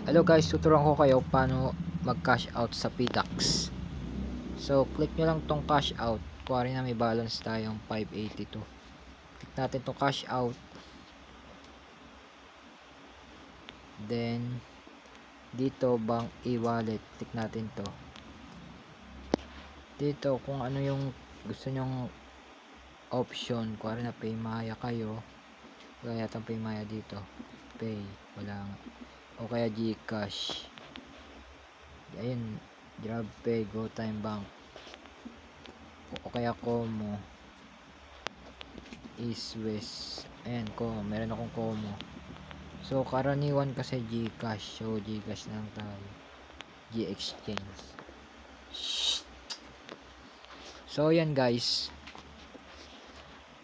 Hello guys, tuturuan ko kayo paano mag cash out sa PDAX. So click nyo lang tong cash out. Kuwari na may balance tayong 582. Click natin tong cash out. Then dito bank e-wallet, click natin to. Dito kung ano yung gusto nyong option, kuwari na Paymaya kayo. Wala yatang Paymaya dito. Pay, wala nga. O kaya GCash, ayun, GrabPay, GoTime Bank, o kaya Como, East-West. Ayan, Como, meron akong Como. So karaniwan kasi GCash, so GCash lang tayo, G-Exchange. So yan guys,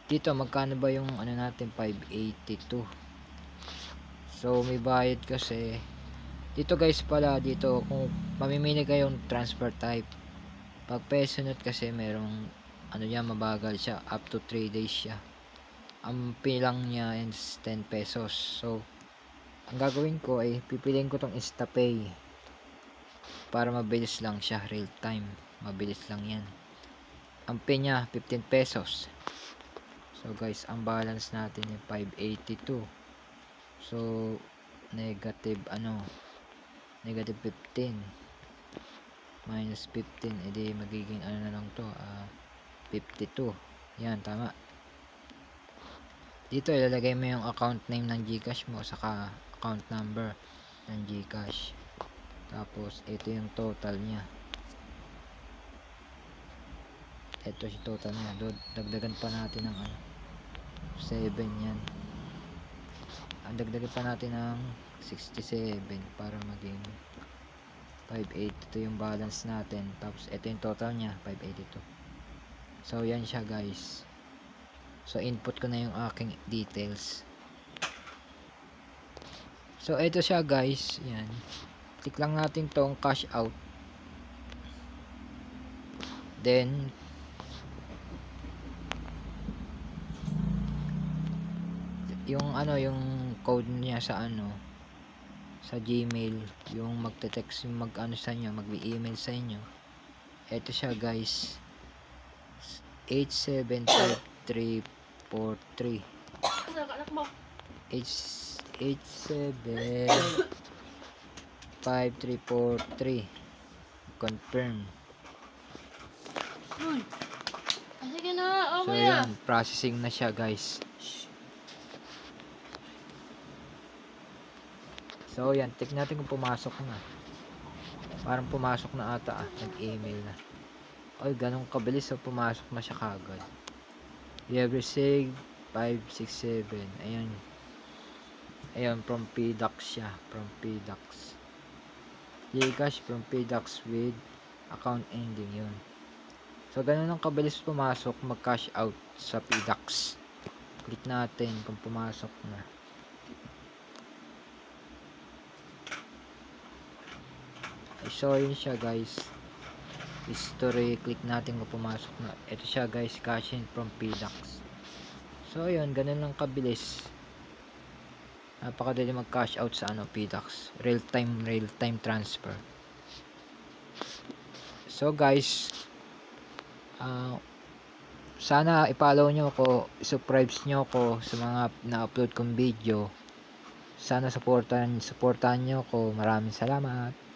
dito magkano ba yung ano natin, 582. So may bayad kasi dito guys pala. Dito kung mamimili kayong transfer type, pag peso note kasi merong ano niya, mabagal siya, up to 3 days siya. Ang pilang niya is 10 pesos. So ang gagawin ko ay pipiliin ko tong InstaPay para mabilis lang siya, real time, mabilis lang yan. Ang pay niya 15 pesos. So guys, ang balance natin ay 582. So negative negative 15 minus 15, edi magiging ano na lang to, 52. Yan, tama. Dito ilalagay mo yung account name ng GCash mo saka account number ng GCash. Tapos ito yung total niya. Ito si total niya. Dagdagan pa natin ng 7 yan. Dagdagan pa natin ng 67 para maging 582 yung balance natin. Tapos ito yung total niya, 582. So yan siya guys. So input ko na yung aking details. So ito siya guys, yan. Click lang natin tong cash out. Then yung yung code niya sa sa Gmail, yung magte-text, yung sa inyo, mag-email sa inyo. Ito siya guys, 875343 875343 confirm. Sige na, So yan, processing na siya guys. So yan, check natin kung pumasok na. Parang pumasok na ata, nag-email na. Ay, ganun kabilis, so pumasok na siya kagad. You have received 567. Ayun. Ayun, from PDAX siya, from PDAX. GCash from PDAX with account ending, yun. So ganun ang kabilis pumasok, mag-cash out sa PDAX. Click natin kung pumasok na. So yun siya guys, history, click natin kung pumasok na. Ito siya guys, cash in from PDAX. So yun, ganun lang kabilis. Napakadali mag cash out sa PDAX, real time transfer. So guys, sana i-follow nyo ako, subscribe nyo ako sa mga na-upload kong video. Sana supportan nyo ako. Maraming salamat.